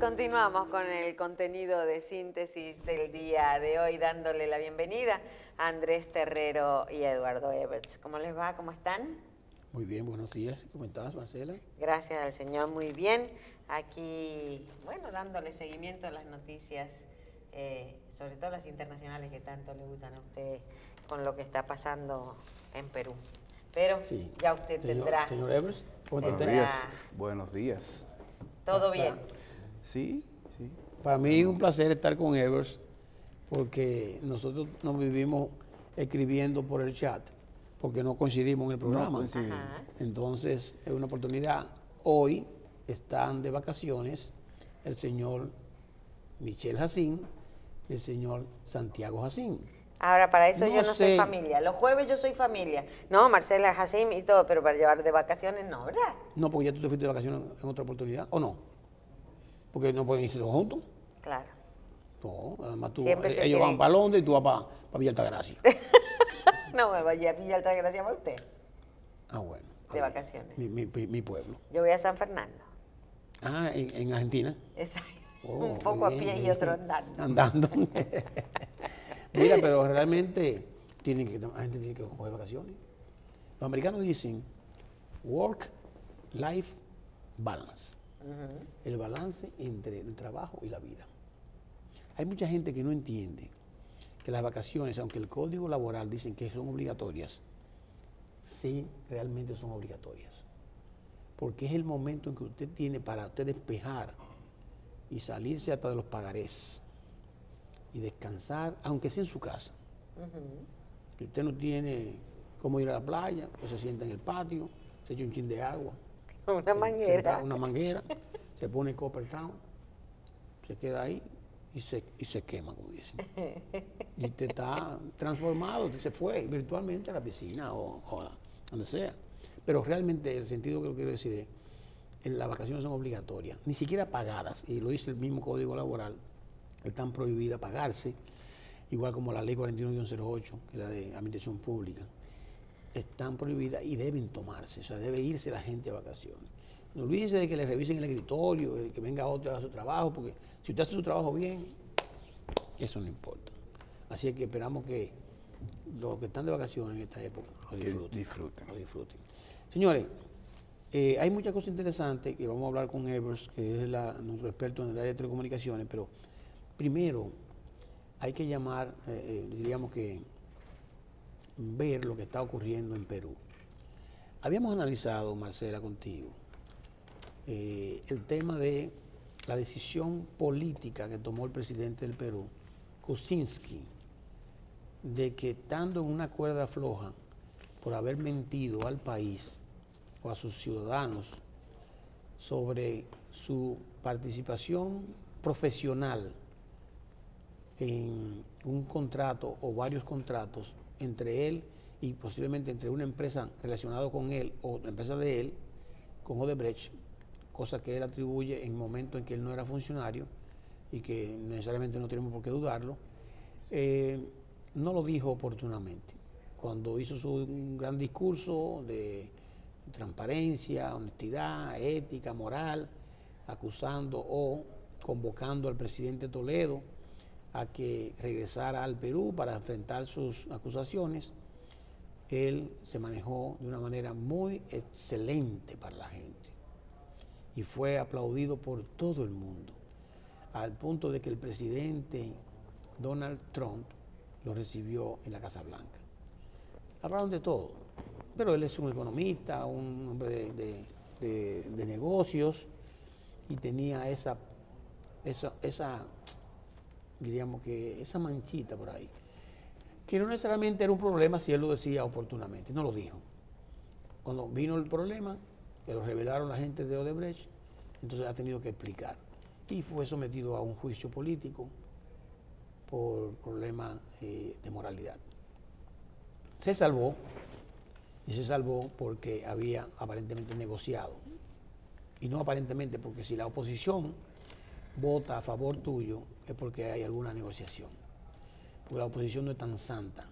continuamos con el contenido de síntesis del día de hoy, dándole la bienvenida a Andrés Terrero y a Eduardo Everts. ¿Cómo les va? ¿Cómo están? Muy bien, buenos días. ¿Cómo estás, Marcela? Gracias al Señor, muy bien. Aquí, bueno, dándole seguimiento a las noticias, sobre todo las internacionales que tanto le gustan a usted con lo que está pasando en Perú. Pero Sí. ya usted tendrá... Señor Everts, ¿cómo está usted? tendrá- Buenos días. Buenos días. ¿Todo bien? Sí, sí. Para mí es un placer estar con Everts porque nosotros nos vivimos escribiendo por el chat porque no coincidimos en el programa. No coincidimos. Ajá. Entonces es una oportunidad. Hoy están de vacaciones el señor Michel Jacín y el señor Santiago Jacín. Ahora, para eso No yo no soy sé. familia. Los jueves yo soy familia. No, Marcela, Jacim y todo, pero para llevar de vacaciones no, ¿verdad? No, porque ya tú te fuiste de vacaciones en otra oportunidad, ¿o no? Porque no pueden irse todos juntos. Claro. No, además tú, Siempre se ellos quieren- van para Londres y tú vas para Villa Altagracia. No me vaya a Villa Altagracia para usted, Ah, bueno. de vacaciones. Mi pueblo. Yo voy a San Fernando. Ah, en Argentina. Exacto. Oh, Un poco a muy bien, pie y muy otro bien. andando. Andando. Mira, pero realmente la gente tiene que coger vacaciones. Los americanos dicen work-life balance. El balance entre el trabajo y la vida. Hay mucha gente que no entiende que las vacaciones, aunque el código laboral dicen que son obligatorias, sí realmente son obligatorias. Porque es el momento en que usted tiene para usted despejar y salirse hasta de los pagarés y descansar, aunque sea en su casa. Si usted no tiene cómo ir a la playa, pues se sienta en el patio, se echa un chin de agua, Una manguera. una manguera, se pone Copper Town, se queda ahí y se quema, como dicen. Y usted está transformado, usted se fue virtualmente a la piscina o donde sea. Pero realmente el sentido que lo quiero decir es, las vacaciones son obligatorias, ni siquiera pagadas, y lo dice el mismo Código Laboral, están prohibidas pagarse, igual como la Ley 41-08, que es la de Administración Pública, están prohibidas y deben tomarse, o sea, debe irse la gente a vacaciones. No olvídense de que le revisen el escritorio, de que venga otro a hacer su trabajo, porque si usted hace su trabajo bien, eso no importa. Así es que esperamos que los que están de vacaciones en esta época lo disfruten. Lo disfruten. Señores, hay muchas cosas interesantes que vamos a hablar con Evers, que es nuestro experto en el área de telecomunicaciones, pero primero hay que llamar, diríamos que ver lo que está ocurriendo en Perú. Habíamos analizado, Marcela, contigo, el tema de la decisión política que tomó el presidente del Perú, Kuczynski, de que estando en una cuerda floja por haber mentido al país o a sus ciudadanos sobre su participación profesional en un contrato o varios contratos entre él y posiblemente entre una empresa relacionada con él o la empresa de él, con Odebrecht, cosa que él atribuye en momentos en que él no era funcionario y que necesariamente no tenemos por qué dudarlo, no lo dijo oportunamente. Cuando hizo su gran discurso de transparencia, honestidad, ética, moral, acusando o convocando al presidente Toledo a que regresara al Perú para enfrentar sus acusaciones, él se manejó de una manera muy excelente para la gente y fue aplaudido por todo el mundo, al punto de que el presidente Donald Trump lo recibió en la Casa Blanca. Hablaron de todo, pero él es un economista, un hombre de negocios y tenía diríamos que esa manchita por ahí, que no necesariamente era un problema si él lo decía oportunamente, no lo dijo. Cuando vino el problema, que lo revelaron la gente de Odebrecht, entonces ha tenido que explicar. Y fue sometido a un juicio político por problemas de moralidad. Se salvó, y se salvó porque había aparentemente negociado. Y no aparentemente, porque si la oposición vota a favor tuyo, es porque hay alguna negociación. Porque la oposición no es tan santa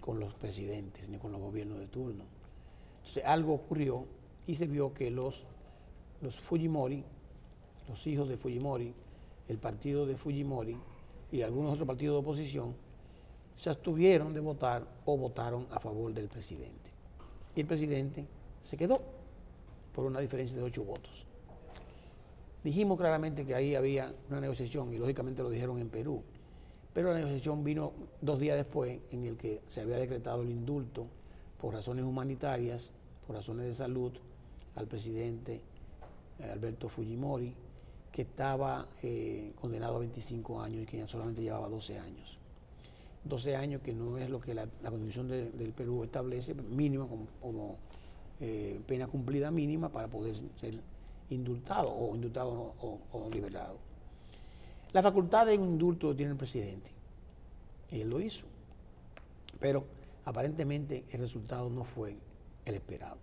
con los presidentes ni con los gobiernos de turno. Entonces algo ocurrió y se vio que los Fujimori los hijos de Fujimori, el partido de Fujimori y algunos otros partidos de oposición se abstuvieron de votar o votaron a favor del presidente. Y el presidente se quedó por una diferencia de 8 votos. Dijimos claramente que ahí había una negociación y lógicamente lo dijeron en Perú, pero la negociación vino 2 días después en el que se había decretado el indulto por razones humanitarias, por razones de salud, al presidente Alberto Fujimori, que estaba condenado a 25 años y que solamente llevaba 12 años. 12 años que no es lo que la Constitución del Perú establece, mínima como pena cumplida mínima para poder ser indultado o liberado. La facultad de indulto lo tiene el presidente, y él lo hizo, pero aparentemente el resultado no fue el esperado.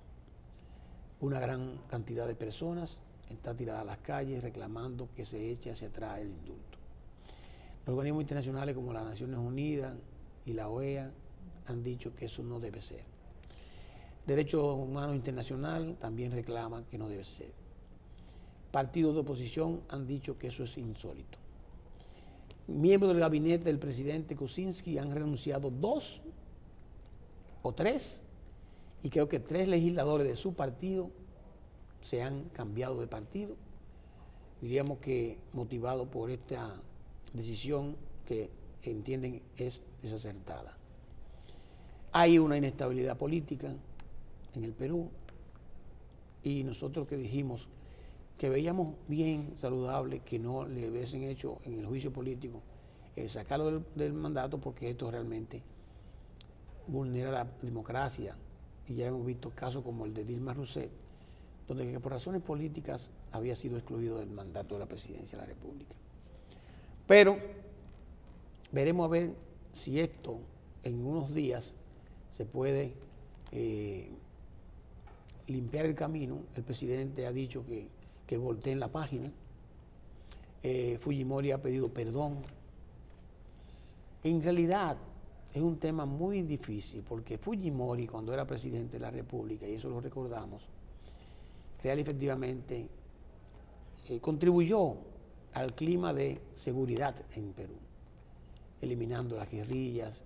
Una gran cantidad de personas está tirada a las calles reclamando que se eche hacia atrás el indulto. Los organismos internacionales como las Naciones Unidas y la OEA han dicho que eso no debe ser. Derechos Humanos Internacional también reclama que no debe ser. Partidos de oposición han dicho que eso es insólito. Miembros del gabinete del presidente Kuczynski han renunciado 2 o 3, y creo que 3 legisladores de su partido se han cambiado de partido, diríamos que motivado por esta decisión que entienden es desacertada. Hay una inestabilidad política en el Perú y nosotros que dijimos que veíamos bien saludable que no le hubiesen hecho en el juicio político sacarlo del mandato, porque esto realmente vulnera la democracia, y ya hemos visto casos como el de Dilma Rousseff, donde por razones políticas había sido excluido del mandato de la presidencia de la República. Pero veremos a ver si esto en unos días se puede limpiar el camino. El presidente ha dicho que volteen la página. Fujimori ha pedido perdón. En realidad es un tema muy difícil, porque Fujimori, cuando era presidente de la República, y eso lo recordamos, real y efectivamente contribuyó al clima de seguridad en Perú, eliminando las guerrillas,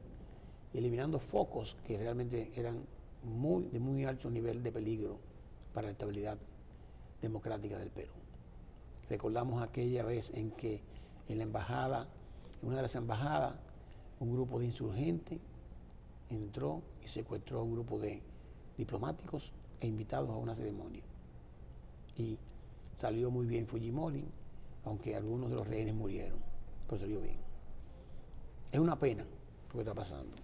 eliminando focos que realmente eran de muy alto nivel de peligro para la estabilidad democrática del Perú. Recordamos aquella vez en que en la embajada, en una de las embajadas, un grupo de insurgentes entró y secuestró a un grupo de diplomáticos e invitados a una ceremonia. Y salió muy bien Fujimori, aunque algunos de los rehenes murieron, pero salió bien. Es una pena lo que está pasando.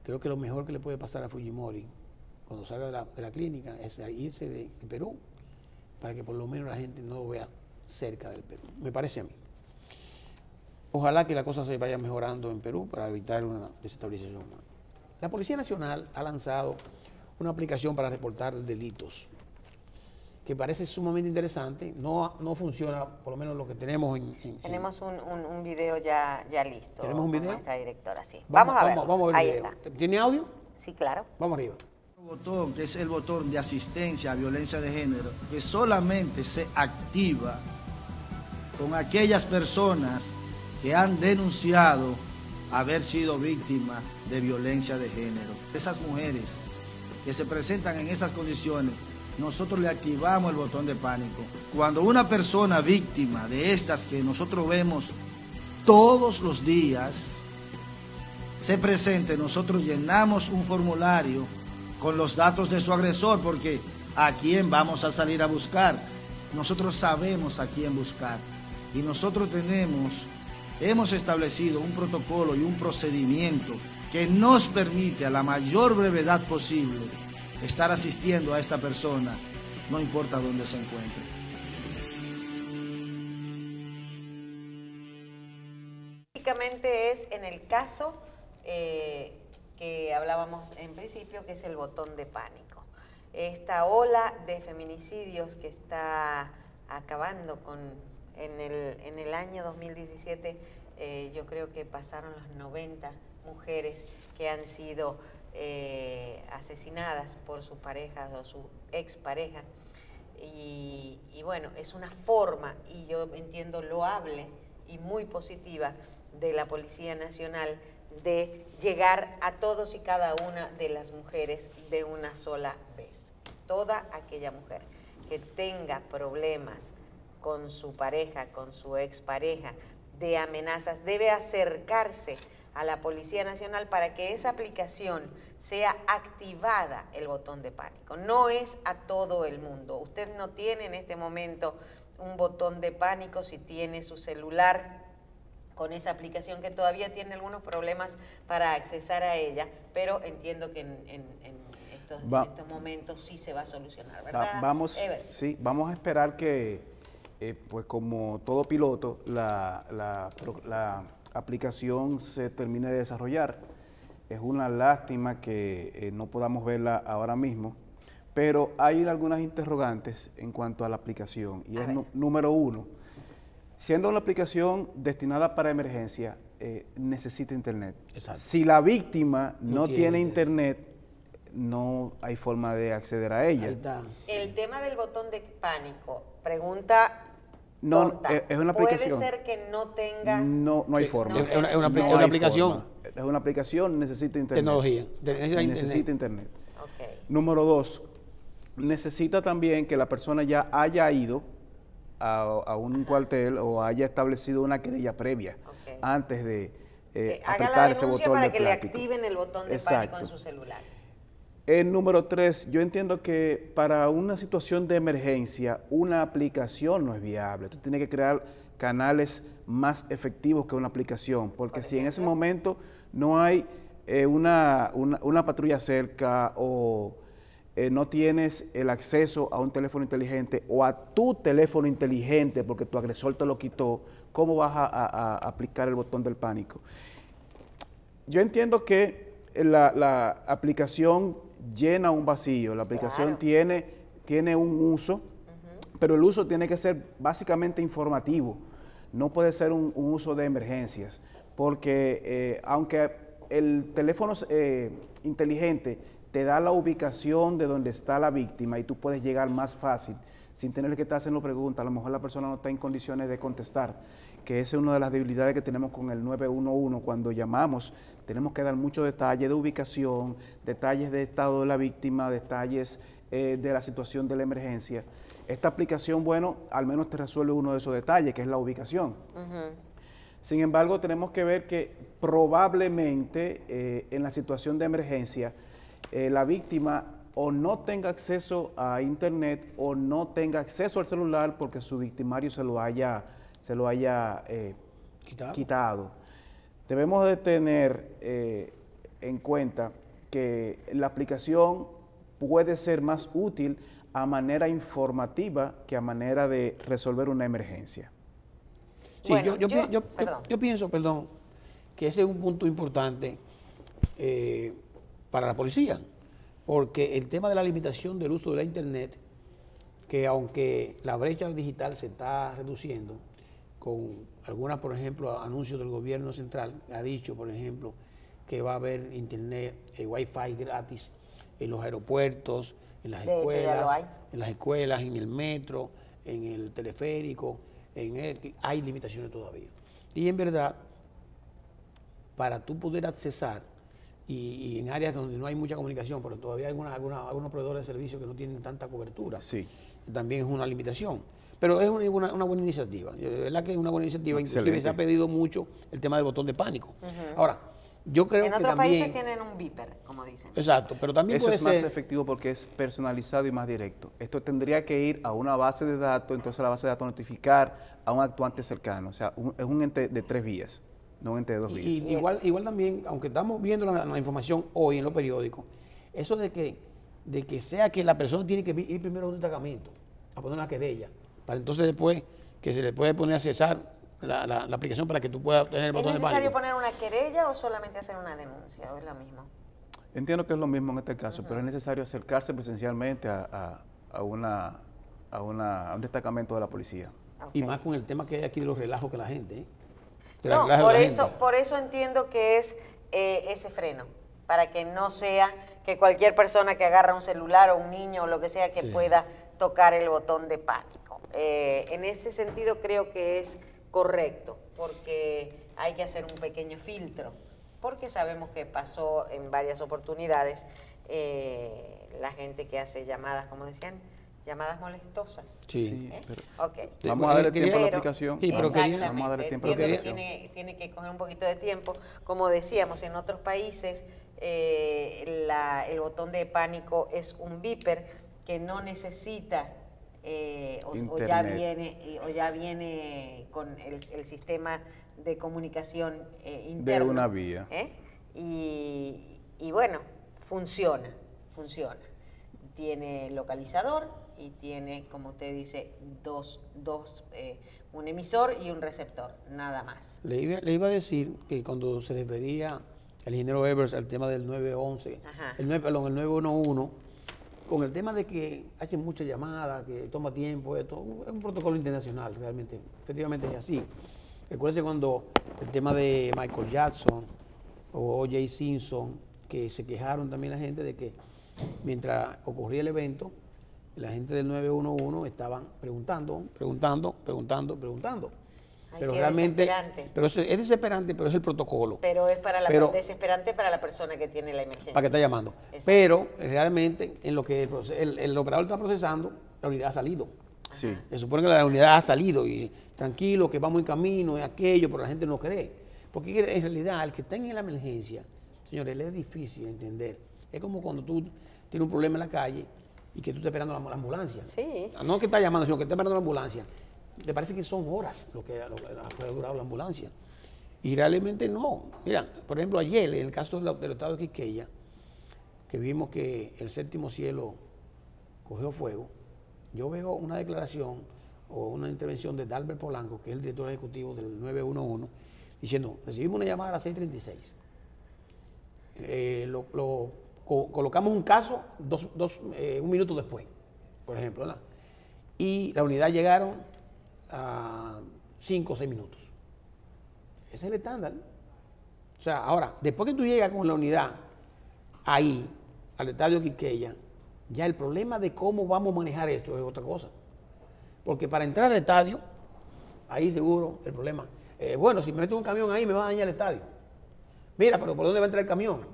Creo que lo mejor que le puede pasar a Fujimori cuando salga de la clínica es irse de Perú, para que por lo menos la gente no lo vea cerca del Perú, me parece a mí. Ojalá que la cosa se vaya mejorando en Perú para evitar una desestabilización. La Policía Nacional ha lanzado una aplicación para reportar delitos, que parece sumamente interesante. No funciona, por lo menos lo que tenemos Tenemos un video ya listo. ¿Tenemos un video? Nuestra directora, sí. Vamos a verlo. Vamos a ver Ahí el video. está. ¿Tiene audio? Sí, claro. Vamos arriba. Botón, que es el botón de asistencia a violencia de género, que solamente se activa con aquellas personas que han denunciado haber sido víctimas de violencia de género. Esas mujeres que se presentan en esas condiciones, nosotros le activamos el botón de pánico. Cuando una persona víctima de estas que nosotros vemos todos los días se presente, nosotros llenamos un formulario con los datos de su agresor, porque ¿a quién vamos a salir a buscar? Nosotros sabemos a quién buscar, y nosotros hemos establecido un protocolo y un procedimiento que nos permite a la mayor brevedad posible estar asistiendo a esta persona, no importa dónde se encuentre. Básicamente es en el caso que hablábamos en principio, que es el botón de pánico. Esta ola de feminicidios que está acabando en el año 2017, yo creo que pasaron las 90 mujeres que han sido asesinadas por sus parejas o su expareja. y bueno, es una forma, y yo entiendo loable y muy positiva de la Policía Nacional de llegar a todos y cada una de las mujeres de una sola vez. Toda aquella mujer que tenga problemas con su pareja, con su expareja, de amenazas, debe acercarse a la Policía Nacional para que esa aplicación sea activada, el botón de pánico. No es a todo el mundo. Usted no tiene en este momento un botón de pánico si tiene su celular con esa aplicación, que todavía tiene algunos problemas para accesar a ella, pero entiendo que en estos momentos sí se va a solucionar, ¿verdad? Vamos a esperar que, pues como todo piloto, la aplicación se termine de desarrollar. Es una lástima que no podamos verla ahora mismo, pero hay algunas interrogantes en cuanto a la aplicación, y es número uno. Siendo una aplicación destinada para emergencia, necesita internet. Exacto. Si la víctima no tiene internet, no hay forma de acceder a ella. Ahí está. El tema del botón de pánico, pregunta tonta. Es una aplicación. ¿Puede ser que no tenga? No hay forma. Es una aplicación. Es una aplicación, necesita internet. Tecnología. Necesita internet. Okay. Número dos, necesita también que la persona ya haya ido a un cuartel o haya establecido una querella previa antes de haga la denuncia para que le plástico. Activen el botón de pánico en su celular. El número 3, yo entiendo que para una situación de emergencia, una aplicación no es viable. Tú tienes que crear canales más efectivos que una aplicación, porque si en ese momento no hay una patrulla cerca o no tienes el acceso a un teléfono inteligente o a tu teléfono inteligente porque tu agresor te lo quitó, ¿cómo vas a aplicar el botón del pánico? Yo entiendo que la aplicación llena un vacío, la aplicación tiene un uso, pero el uso tiene que ser básicamente informativo, no puede ser un uso de emergencias, porque aunque el teléfono inteligente te da la ubicación de donde está la víctima y tú puedes llegar más fácil sin tener que estar haciendo preguntas, a lo mejor la persona no está en condiciones de contestar, que esa es una de las debilidades que tenemos con el 911. Cuando llamamos tenemos que dar muchos detalles de ubicación, detalles de estado de la víctima, detalles de la situación de la emergencia. Esta aplicación, bueno, al menos te resuelve uno de esos detalles, que es la ubicación. Sin embargo, tenemos que ver que probablemente en la situación de emergencia, la víctima o no tenga acceso a internet o no tenga acceso al celular porque su victimario se lo haya quitado. Debemos de tener en cuenta que la aplicación puede ser más útil a manera informativa que a manera de resolver una emergencia. Sí, bueno, yo pienso, que ese es un punto importante para la policía, porque el tema de la limitación del uso de la internet, que aunque la brecha digital se está reduciendo, con algunas, por ejemplo, anuncios del gobierno central, ha dicho, por ejemplo, que va a haber internet, wifi gratis en los aeropuertos, en las escuelas, en el metro, en el teleférico, hay limitaciones todavía. Y en verdad, para tú poder accesar, y en áreas donde no hay mucha comunicación, pero todavía hay algunos proveedores de servicios que no tienen tanta cobertura, también es una limitación. Pero es una buena iniciativa, de verdad que es una buena iniciativa. Excelente. Inclusive se ha pedido mucho el tema del botón de pánico. Ahora, yo creo que también... En otros países tienen un beeper, como dicen. Exacto, pero también eso es más efectivo porque es personalizado y más directo. Esto tendría que ir a una base de datos, entonces la base de datos notificar a un actuante cercano. O sea, es un ente de 3 vías, no un ente de 2 vías. Y igual también, aunque estamos viendo la información hoy en los periódicos, eso de que sea que la persona tiene que ir primero a un destacamento, a poner una querella, para entonces después que se le puede poner a cesar la aplicación para que tú puedas tener el botón de pánico. ¿Es necesario poner una querella o solamente hacer una denuncia? ¿O es lo mismo? Entiendo que es lo mismo en este caso, pero es necesario acercarse presencialmente a un destacamento de la policía. Y más con el tema que hay aquí de los relajos que la gente... No, por eso entiendo que es ese freno, para que no sea que cualquier persona que agarra un celular o un niño o lo que sea que pueda tocar el botón de pánico. En ese sentido creo que es correcto, porque hay que hacer un pequeño filtro, porque sabemos que pasó en varias oportunidades la gente que hace llamadas, como decían, llamadas molestosas. Sí. Okay. Vamos a darle tiempo a la Pero, aplicación. Sí, pero quería- Vamos a darle tiempo a la entiendo que aplicación. tiene que coger un poquito de tiempo. Como decíamos, en otros países el botón de pánico es un beeper que no necesita o ya viene con el sistema de comunicación interno. De una vía. Y bueno, funciona. Tiene localizador y tiene, como usted dice, un emisor y un receptor, nada más. Le iba a decir que cuando se refería al ingeniero Evers al tema del 911, el 911, con el tema de que hacen muchas llamadas, que toma tiempo, esto es un protocolo internacional realmente, efectivamente es así. Recuérdese cuando el tema de Michael Jackson o O.J. Simpson, que se quejaron también la gente de que mientras ocurría el evento, la gente del 911 estaban preguntando. Ay, Pero sí, realmente, desesperante. pero es desesperante, pero es el protocolo. Pero es desesperante para la persona que tiene la emergencia. Para que está llamando. Exacto. Pero realmente en lo que el operador está procesando, la unidad ha salido. Sí. Se supone que la unidad ha salido y tranquilo, que vamos en camino, y aquello, pero la gente no cree. Porque en realidad el que está en la emergencia, señores, le es difícil entender. Es como cuando tú tienes un problema en la calle y que tú estás esperando la ambulancia. Sí. No que está llamando, sino que está esperando la ambulancia. Me parece que son horas lo que ha durado la ambulancia. Y realmente no. Mira, por ejemplo, ayer, en el caso del estado de Quisqueya, que vimos que el séptimo cielo cogió fuego, yo veo una declaración o una intervención de Dalbert Polanco, que es el director ejecutivo del 911, diciendo, recibimos una llamada a las 6:36. Colocamos un caso un minuto después, por ejemplo, ¿verdad? Y la unidad llegaron a 5 o 6 minutos. Ese es el estándar. O sea, ahora, después que tú llegas con la unidad ahí, al estadio Quisqueya, ya el problema de cómo vamos a manejar esto es otra cosa. Porque para entrar al estadio, ahí seguro el problema. Bueno, si me meto un camión ahí me va a dañar el estadio. Mira, pero ¿por dónde va a entrar el camión?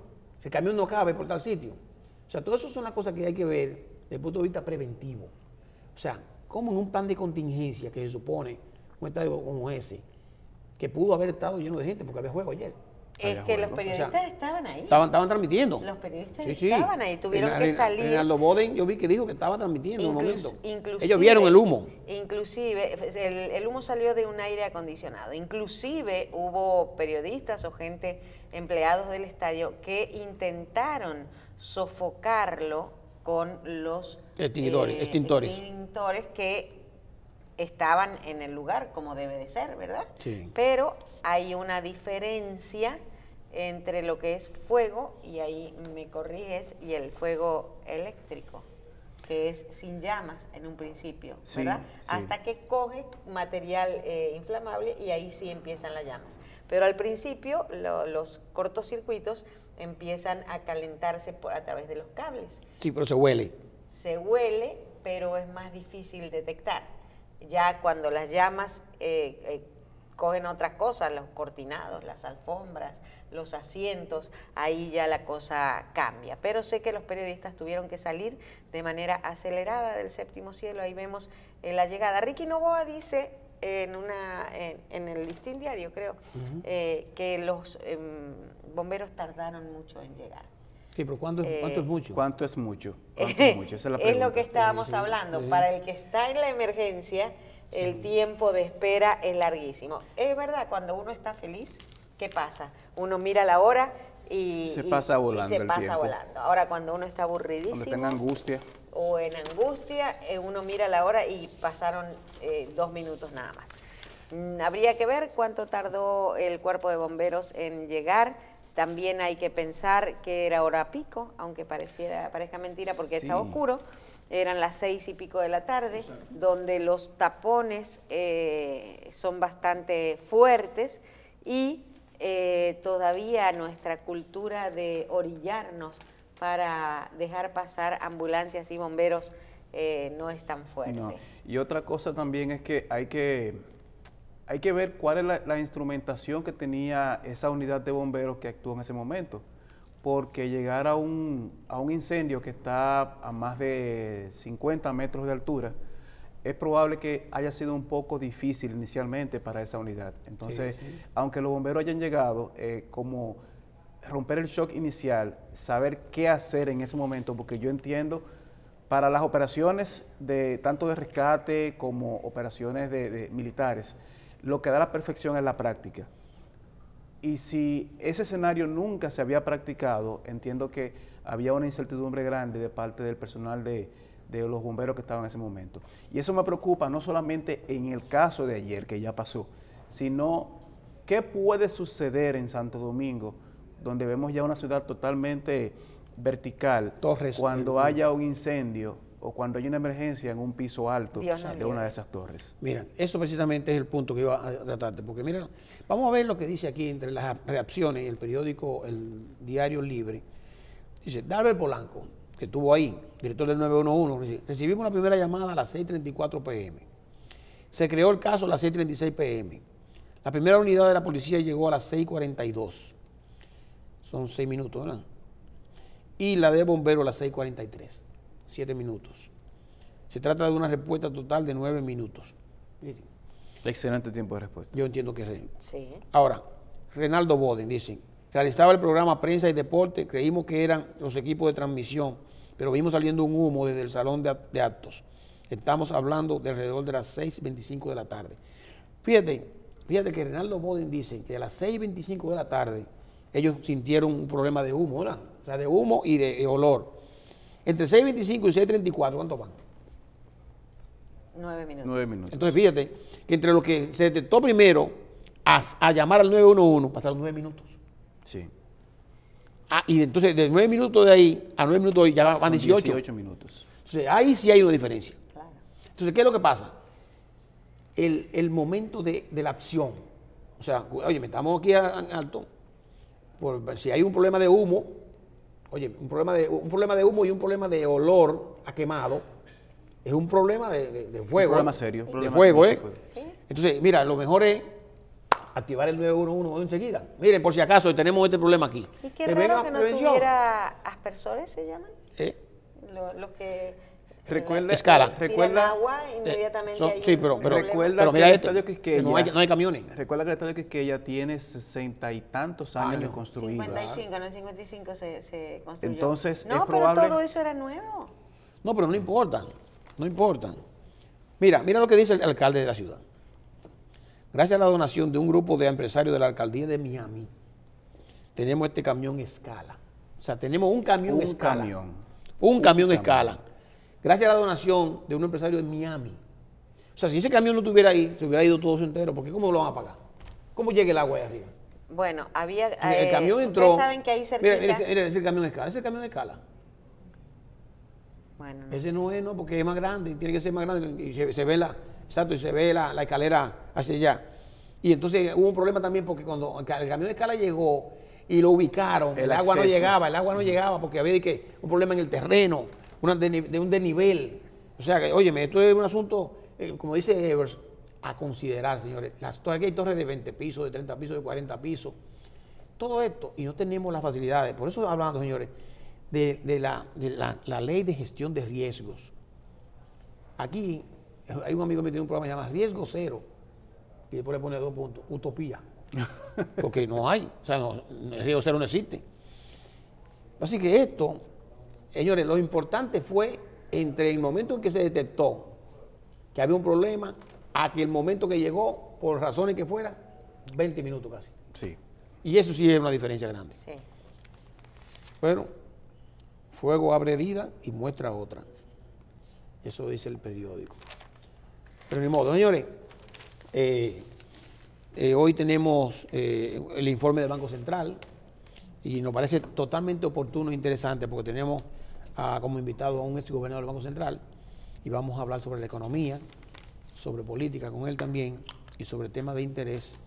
El camión no cabe por tal sitio. O sea, todo eso son las cosas que hay que ver desde el punto de vista preventivo. O sea, como en un plan de contingencia que se supone, un estadio como ese, que pudo haber estado lleno de gente porque había juego ayer. Es que los periodistas estaban ahí. Estaban transmitiendo. Los periodistas Sí. estaban ahí, tuvieron que salir. En Aldo Boden yo vi que dijo que estaba transmitiendo en un momento. Inclusive, ellos vieron el humo. Inclusive, el humo salió de un aire acondicionado. Inclusive hubo periodistas o gente, empleados del estadio, que intentaron sofocarlo con los extintores que estaban en el lugar como debe de ser, ¿verdad? Sí. Pero hay una diferencia entre lo que es fuego, y ahí me corriges, y el fuego eléctrico, que es sin llamas en un principio, ¿verdad? Sí. Hasta que coge material inflamable y ahí sí empiezan las llamas. Pero al principio los cortocircuitos empiezan a calentarse a través de los cables. Sí, pero se huele. Se huele, pero es más difícil detectar. Ya cuando las llamas cogen otras cosas, los cortinados, las alfombras, los asientos, ahí ya la cosa cambia. Pero sé que los periodistas tuvieron que salir de manera acelerada del séptimo cielo. Ahí vemos la llegada. Ricky Novoa dice en el Listín Diario, creo, que los bomberos tardaron mucho en llegar. Sí, pero ¿cuánto es mucho? ¿Cuánto es mucho? ¿Cuánto es mucho? Esa es la pregunta. Es lo que estábamos hablando. Para el que está en la emergencia, el tiempo de espera es larguísimo. Es verdad, cuando uno está feliz, ¿qué pasa? Uno mira la hora y se pasa volando el tiempo. Ahora, cuando uno está aburridísimo, cuando tenga angustia o en angustia, uno mira la hora y pasaron 2 minutos nada más. Habría que ver cuánto tardó el cuerpo de bomberos en llegar. También hay que pensar que era hora pico, aunque parezca mentira porque sí. Está oscuro. Eran las 6 y pico de la tarde, donde los tapones son bastante fuertes y todavía nuestra cultura de orillarnos para dejar pasar ambulancias y bomberos no es tan fuerte. No. Y otra cosa también es que hay que ver cuál es la instrumentación que tenía esa unidad de bomberos que actuó en ese momento, porque llegar a un incendio que está a más de 50 metros de altura, es probable que haya sido un poco difícil inicialmente para esa unidad. Entonces, sí. Aunque los bomberos hayan llegado, como romper el shock inicial, saber qué hacer en ese momento, porque yo entiendo, para las operaciones tanto de rescate como operaciones de militares, lo que da la perfección es la práctica. Y si ese escenario nunca se había practicado, entiendo que había una incertidumbre grande de parte del personal de los bomberos que estaban en ese momento. Y eso me preocupa no solamente en el caso de ayer, que ya pasó, sino qué puede suceder en Santo Domingo, donde vemos ya una ciudad totalmente vertical, torres, cuando haya un incendio o cuando haya una emergencia en un piso alto de una de esas torres. Mira, eso precisamente es el punto que iba a tratarte, porque mira, vamos a ver lo que dice aquí entre las reacciones, el periódico, el Diario Libre. Dice, Dalbert Polanco, que estuvo ahí, director del 911, recibimos la primera llamada a las 6:34 p.m. Se creó el caso a las 6:36 p.m. La primera unidad de la policía llegó a las 6:42. Son 6 minutos, ¿verdad? Y la de bomberos a las 6:43. 7 minutos. Se trata de una respuesta total de 9 minutos. Excelente tiempo de respuesta. Yo entiendo que sí. Sí. Ahora, Reinaldo Boden dice, realizaba el programa Prensa y Deporte, creímos que eran los equipos de transmisión, pero vimos saliendo un humo desde el salón de actos. Estamos hablando de alrededor de las 6:25 de la tarde. Fíjate que Reinaldo Boden dice que a las 6:25 de la tarde ellos sintieron un problema de humo, ¿verdad? O sea, de humo y de olor. Entre 6:25 y 6:34, ¿cuánto van? 9 minutos. 9 minutos. Entonces, fíjate que entre lo que se detectó primero a llamar al 911 pasaron 9 minutos. Sí. Y entonces, de 9 minutos de ahí a 9 minutos de hoy ya van 18. 18 minutos. Entonces, ahí sí hay una diferencia. Claro. Entonces, ¿qué es lo que pasa? El momento de la acción. O sea, oye, estamos aquí en alto, si hay un problema de humo, oye, un problema de humo y un problema de olor a quemado, es un problema de fuego. Un problema serio. De fuego, ¿eh? ¿Sí? Entonces, mira, lo mejor es activar el 911 enseguida. Miren, por si acaso tenemos este problema aquí. Y qué raro que no tuviera aspersores, ¿se llaman? Los que Recuerda agua inmediatamente. Sí, pero recuerda mira que esto, el Estadio Quisqueya, no hay camiones. Recuerda que el Estadio Quisqueya tiene 60 y tantos años de construido. 55, no, en 55 se construyó. Entonces, no, es probable... pero todo eso era nuevo. No, pero no importa, no importa. Mira lo que dice el alcalde de la ciudad. Gracias a la donación de un grupo de empresarios de la alcaldía de Miami, tenemos este camión escala. O sea, tenemos un camión escala. Un camión escala. Gracias a la donación de un empresario de Miami. O sea, si ese camión no estuviera ahí, se hubiera ido todo su entero, porque ¿cómo lo van a pagar? ¿Cómo llega el agua ahí arriba? Bueno, había... el camión entró... Ustedes saben que ahí cerquita... Mira, ese camión escala, ese camión escala. Bueno, ese no es, no, porque es más grande, tiene que ser más grande, y se ve la escalera hacia allá. Y entonces hubo un problema también, porque cuando el camión de escala llegó y lo ubicaron, el agua no llegaba, porque había un problema en el terreno, de un desnivel. O sea, que, óyeme, esto es un asunto, como dice Evers, a considerar, señores. Aquí hay torres de 20 pisos, de 30 pisos, de 40 pisos. Todo esto, y no tenemos las facilidades. Por eso hablando, señores, de la ley de gestión de riesgos. Aquí hay un amigo que tiene un programa que se llama Riesgo Cero, y después le pone 2 puntos, utopía. Porque no hay, o sea, el riesgo cero no existe. Así que esto, señores, lo importante fue entre el momento en que se detectó que había un problema a que el momento que llegó, por razones que fuera, 20 minutos casi. Sí. Y eso sí es una diferencia grande. sí. Bueno, fuego abre herida y muestra otra. Eso dice el periódico. Pero ni modo, señores, hoy tenemos el informe del Banco Central y nos parece totalmente oportuno e interesante porque tenemos como invitado a un exgobernador del Banco Central y vamos a hablar sobre la economía, sobre política con él también y sobre temas de interés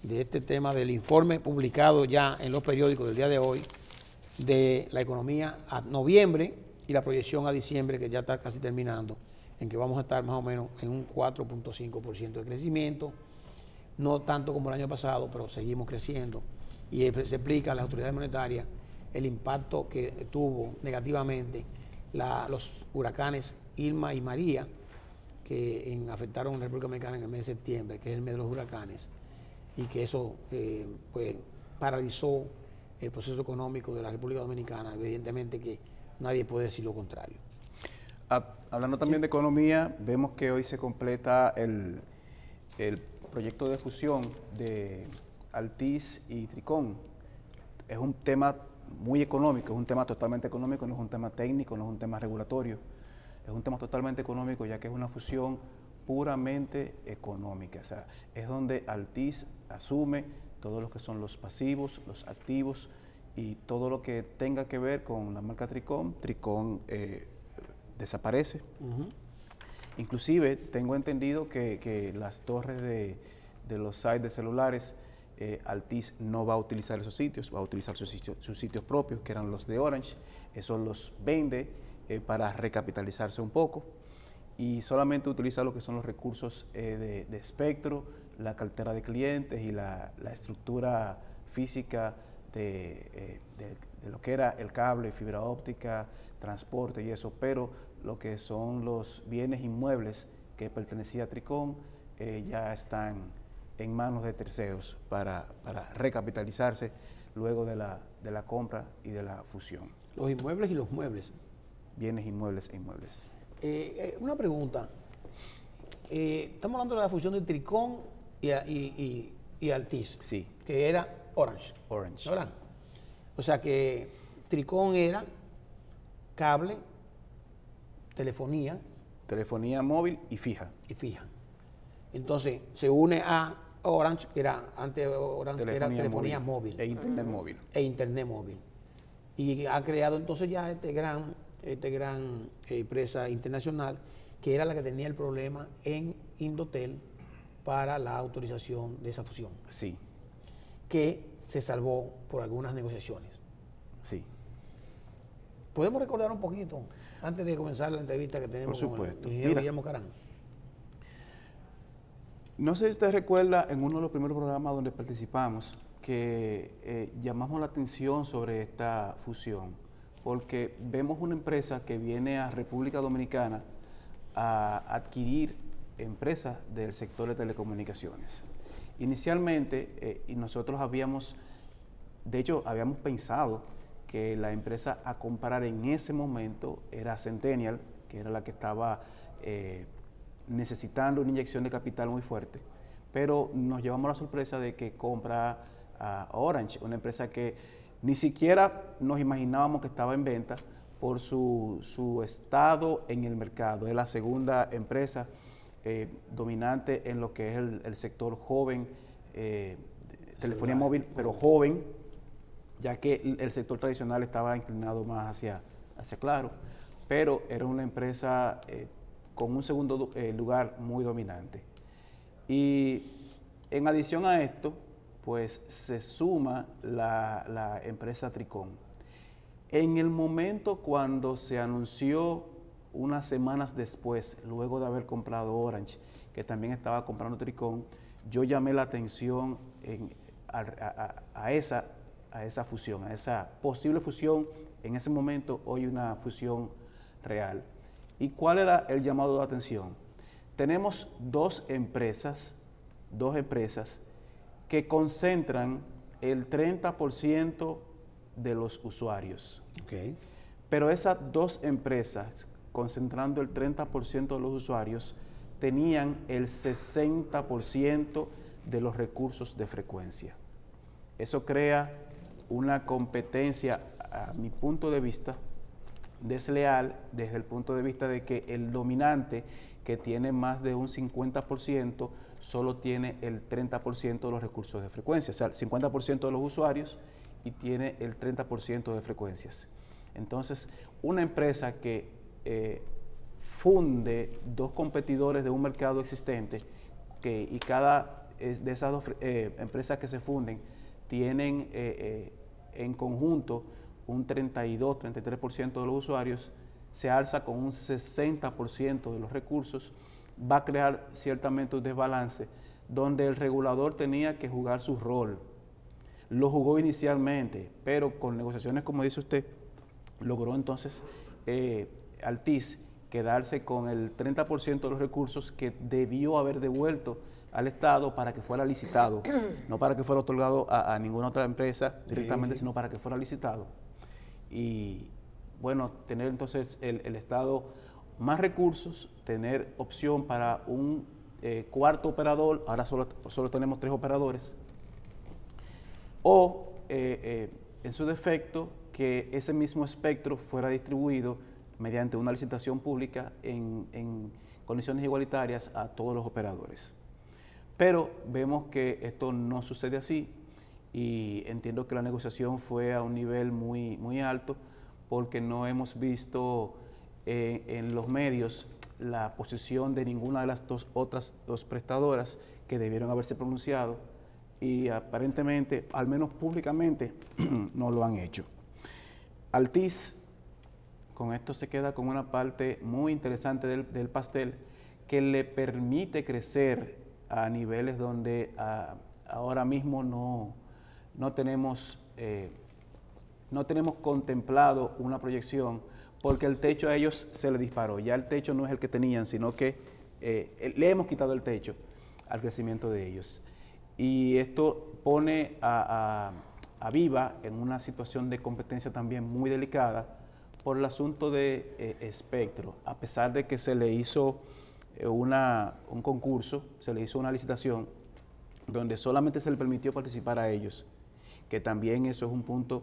de este tema del informe publicado ya en los periódicos del día de hoy de la economía a noviembre y y la proyección a diciembre, que ya está casi terminando, en que vamos a estar más o menos en un 4.5% de crecimiento, no tanto como el año pasado, pero seguimos creciendo. Y se explica a las autoridades monetarias el impacto que tuvo negativamente los huracanes Irma y María, que afectaron a la República Dominicana en el mes de septiembre, que es el mes de los huracanes, y que eso pues paralizó el proceso económico de la República Dominicana. Evidentemente que nadie puede decir lo contrario. Hablando también de economía, vemos que hoy se completa el proyecto de fusión de Altiz y Tricón. Es un tema muy económico, es un tema totalmente económico, no es un tema técnico, no es un tema regulatorio, es un tema totalmente económico, ya que es una fusión puramente económica. O sea, es donde Altiz asume todo lo que son los pasivos, los activos y todo lo que tenga que ver con la marca Tricón. Tricón desaparece. Inclusive tengo entendido que las torres de los sites de celulares, Altiz no va a utilizar esos sitios, va a utilizar sus sitios propios, que eran los de Orange. Eso los vende para recapitalizarse un poco y solamente utiliza lo que son los recursos de espectro, la cartera de clientes y la estructura física de lo que era el cable, fibra óptica, transporte y eso, pero lo que son los bienes inmuebles que pertenecía a Tricón ya están en manos de terceros para recapitalizarse luego de la compra y de la fusión. Los inmuebles y los muebles. Bienes inmuebles e inmuebles. Una pregunta. Estamos hablando de la fusión de Tricón y Altiz, Sí. que era Orange. Orange. ¿Verdad? O sea que Tricón era cable, telefonía. Telefonía móvil y fija. Y fija. Entonces se une a Orange, que era antes Orange, era telefonía móvil. E internet móvil. E internet móvil. Y ha creado entonces ya este gran empresa internacional, que era la que tenía el problema en Indotel para la autorización de esa fusión. Sí. Que se salvó por algunas negociaciones. Sí. ¿Podemos recordar un poquito, antes de comenzar la entrevista que tenemos Por supuesto. con el ingeniero Guillermo Carán? No sé si usted recuerda en uno de los primeros programas donde participamos que llamamos la atención sobre esta fusión, porque vemos una empresa que viene a República Dominicana a adquirir empresas del sector de telecomunicaciones. Inicialmente, y nosotros habíamos pensado que la empresa a comprar en ese momento era Centennial, que era la que estaba necesitando una inyección de capital muy fuerte, pero nos llevamos la sorpresa de que compra a Orange, una empresa que ni siquiera nos imaginábamos que estaba en venta por su estado en el mercado. Es la segunda empresa dominante en lo que es el sector joven, telefonía móvil, pero joven, ya que el sector tradicional estaba inclinado más hacia Claro, pero era una empresa con un segundo lugar muy dominante. Y en adición a esto, pues se suma la empresa Tricón. En el momento cuando se anunció unas semanas después, luego de haber comprado Orange, que también estaba comprando Tricón, yo llamé la atención a esa fusión, a esa posible fusión. En ese momento, hoy una fusión real. ¿Y cuál era el llamado de atención? Tenemos dos empresas que concentran el 30% de los usuarios. Okay. Pero esas dos empresas, concentrando el 30% de los usuarios, tenían el 60% de los recursos de frecuencia. Eso crea una competencia, a mi punto de vista, desleal, desde el punto de vista de que el dominante, que tiene más de un 50%, solo tiene el 30% de los recursos de frecuencia, o sea, el 50% de los usuarios y tiene el 30% de frecuencias. Entonces, una empresa que funde dos competidores de un mercado existente, y cada de esas dos empresas que se funden tienen en conjunto un 32-33% de los usuarios, se alza con un 60% de los recursos, va a crear ciertamente un desbalance donde el regulador tenía que jugar su rol. Lo jugó inicialmente, pero con negociaciones, como dice usted, logró entonces Altiz quedarse con el 30% de los recursos que debió haber devuelto al Estado para que fuera licitado, no para que fuera otorgado a ninguna otra empresa directamente, sino para que fuera licitado. Y bueno, tener entonces el Estado más recursos, tener opción para un cuarto operador, ahora solo tenemos 3 operadores, o en su defecto, que ese mismo espectro fuera distribuido mediante una licitación pública en condiciones igualitarias a todos los operadores. Pero vemos que esto no sucede así y entiendo que la negociación fue a un nivel muy alto porque no hemos visto en los medios la posición de ninguna de las otras dos prestadoras que debieron haberse pronunciado y aparentemente, al menos públicamente, no lo han hecho. Altiz, con esto se queda con una parte muy interesante del pastel que le permite crecer a niveles donde ahora mismo no tenemos contemplado una proyección porque el techo a ellos se le disparó. Ya el techo no es el que tenían, sino que le hemos quitado el techo al crecimiento de ellos. Y esto pone a Viva en una situación de competencia también muy delicada por el asunto de espectro. A pesar de que se le hizo un concurso, se le hizo una licitación donde solamente se le permitió participar a ellos, que también eso es un punto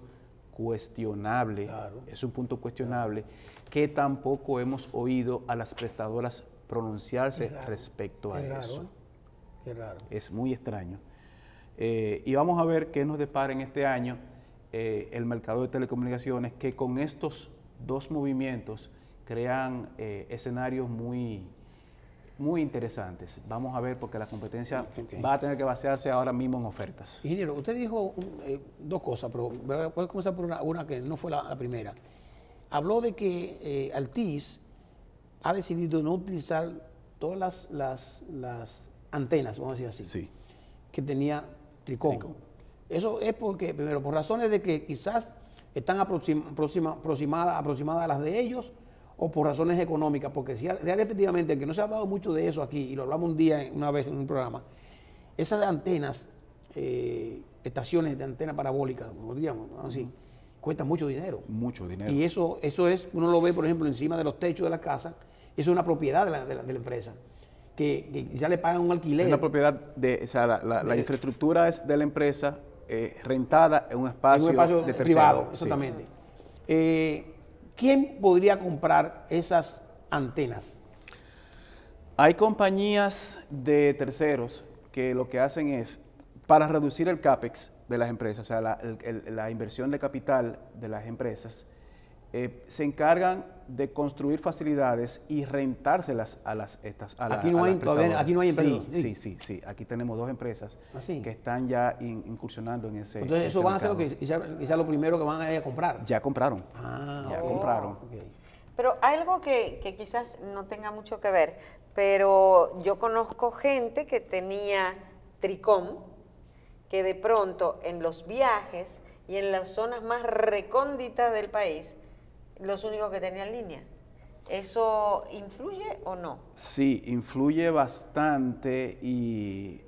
cuestionable, claro. Es un punto cuestionable, que tampoco hemos oído a las prestadoras pronunciarse respecto a eso. Qué raro. Es muy extraño. Y vamos a ver qué nos depara en este año el mercado de telecomunicaciones, que con estos dos movimientos crean escenarios muy interesantes. Vamos a ver, porque la competencia va a tener que basearse ahora mismo en ofertas. Ingeniero, usted dijo dos cosas, pero voy a comenzar por una que no fue la primera. Habló de que Altiz ha decidido no utilizar todas las antenas, vamos a decir así, sí, que tenía Tricom. Eso es porque, primero, por razones de que quizás están aproximadas a las de ellos, o por razones económicas, porque si real efectivamente, que no se ha hablado mucho de eso aquí, y lo hablamos una vez en un programa, esas antenas, estaciones de antena parabólica, como diríamos, así, cuestan mucho dinero. Mucho dinero. Y eso es, uno lo ve, por ejemplo, encima de los techos de la casa, eso es una propiedad de la empresa, que ya le pagan un alquiler. Es una propiedad o sea, la infraestructura es de la empresa, rentada en un espacio de tercero. Privado, exactamente. Sí. ¿Quién podría comprar esas antenas? Hay compañías de terceros que lo que hacen es, para reducir el CAPEX de las empresas, o sea, la inversión de capital de las empresas, se encargan de construir facilidades y rentárselas a las aquí no hay empresas. Sí. Aquí tenemos 2 empresas que están ya incursionando en ese. Entonces, eso van a ser quizá lo primero que van a ir a comprar. Ya compraron. Compraron. Okay. Pero algo que quizás no tenga mucho que ver, pero yo conozco gente que tenía Tricom, que de pronto en los viajes y en las zonas más recónditas del país, los únicos que tenían línea. ¿Eso influye o no? Sí, influye bastante y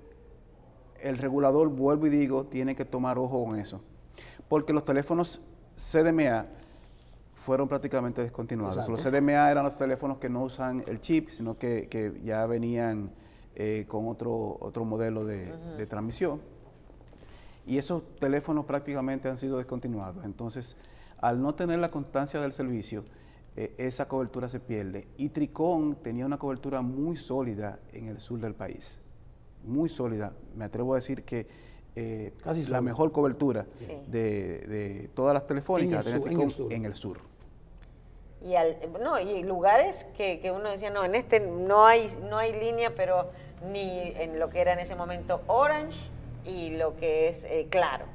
el regulador, vuelvo y digo, tiene que tomar ojo con eso. Porque los teléfonos CDMA fueron prácticamente descontinuados. Exacto. Los CDMA eran los teléfonos que no usan el chip, sino que ya venían con otro modelo de transmisión. Y esos teléfonos prácticamente han sido descontinuados. Entonces, al no tener la constancia del servicio, esa cobertura se pierde. Y Tricom tenía una cobertura muy sólida en el sur del país. Muy sólida. Me atrevo a decir que casi la mejor cobertura de todas las telefónicas en el sur. Y lugares que uno decía, no, en este no hay línea, pero ni en lo que era en ese momento Orange y lo que es Claro.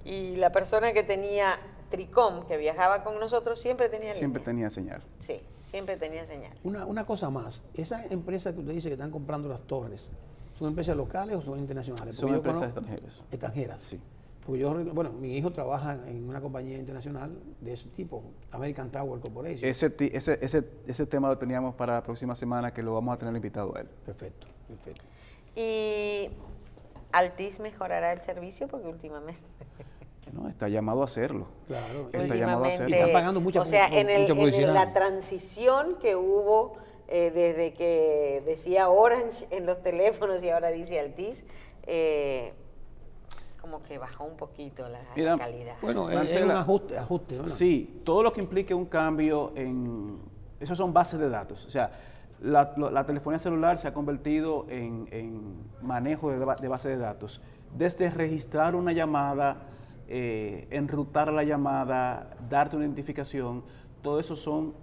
Y la persona que tenía Tricom, que viajaba con nosotros, siempre tenía Siempre línea. tenía señal. Sí, siempre tenía señal. Una cosa más, esas empresas que usted dice que están comprando las torres, ¿son empresas locales o son internacionales? Son Porque yo empresas conozco- extranjeras. Extranjeras. Sí. Porque bueno, mi hijo trabaja en una compañía internacional de ese tipo, American Tower Corporation. Ese tema lo teníamos para la próxima semana, que lo vamos a tener invitado a él. Perfecto, perfecto. Y Altiz mejorará el servicio porque últimamente... No, está llamado a hacerlo. Claro. Está llamado a hacerlo. Y están pagando mucha o sea, mucha publicidad. en la transición que hubo desde que decía Orange en los teléfonos y ahora dice Altiz, como que bajó un poquito la Mira, calidad. Bueno, es Marcela, un ajuste, ¿no? Sí, todo lo que implique un cambio en... Esos son bases de datos. O sea, la telefonía celular se ha convertido en manejo de base de datos. Desde registrar una llamada, enrutar la llamada, darte una identificación, todo eso son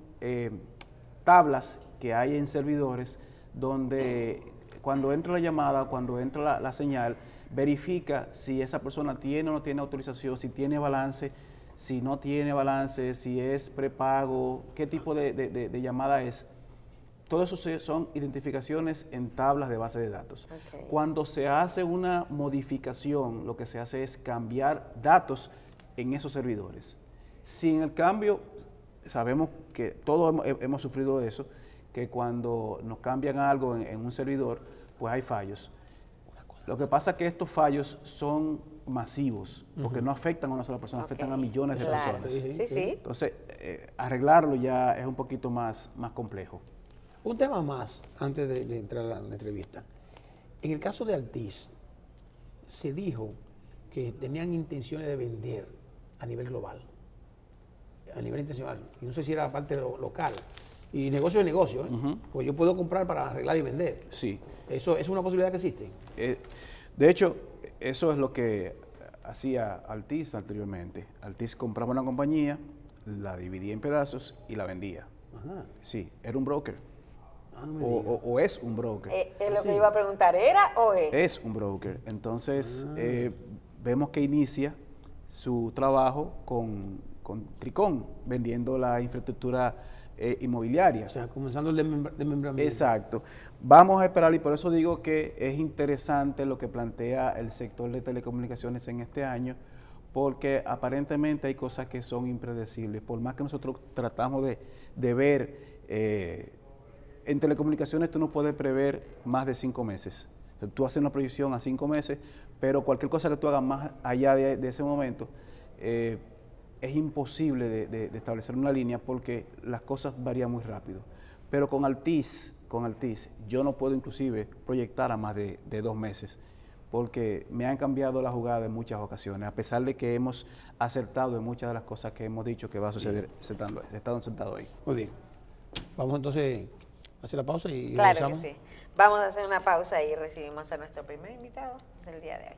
tablas que hay en servidores donde cuando entra la llamada, cuando entra la señal, verifica si esa persona tiene o no tiene autorización, si tiene balance, si no tiene balance, si es prepago, qué tipo de llamada es. Todo eso son identificaciones en tablas de base de datos. Okay. Cuando se hace una modificación, lo que se hace es cambiar datos en esos servidores. Si en el cambio, sabemos que todos hemos sufrido eso, que cuando nos cambian algo en un servidor, pues hay fallos. Lo que pasa es que estos fallos son masivos, porque no afectan a una sola persona, afectan a millones de Claro. personas. Sí. Entonces, arreglarlo ya es un poquito más complejo. Un tema más, antes de entrar a la entrevista. En el caso de Altiz, se dijo que tenían intenciones de vender a nivel global, a nivel internacional. Y no sé si era parte local. Y negocio es negocio, ¿eh? Pues yo puedo comprar para arreglar y vender. Sí. ¿Eso es una posibilidad que existe? De hecho, eso es lo que hacía Altiz anteriormente. Altiz compraba una compañía, la dividía en pedazos y la vendía. Ajá. Sí, era un broker. Ah, no me digas. O es un broker. Es lo que iba a preguntar, ¿era o es? Es un broker. Entonces, vemos que inicia su trabajo con Tricom, vendiendo la infraestructura inmobiliaria. O sea, comenzando el desmembramiento. Exacto. Vamos a esperar, y por eso digo que es interesante lo que plantea el sector de telecomunicaciones en este año, porque aparentemente hay cosas que son impredecibles. Por más que nosotros tratamos de ver, en telecomunicaciones tú no puedes prever más de 5 meses. O sea, tú haces una proyección a 5 meses, pero cualquier cosa que tú hagas más allá de ese momento, es imposible de establecer una línea porque las cosas varían muy rápido. Pero con Altiz, yo no puedo inclusive proyectar a más de 2 meses, porque me han cambiado la jugada en muchas ocasiones, a pesar de que hemos acertado en muchas de las cosas que hemos dicho que va a suceder estando sentado ahí. Muy bien. Vamos entonces a hacer la pausa y Claro que regresamos. sí. Vamos a hacer una pausa y recibimos a nuestro primer invitado del día de hoy.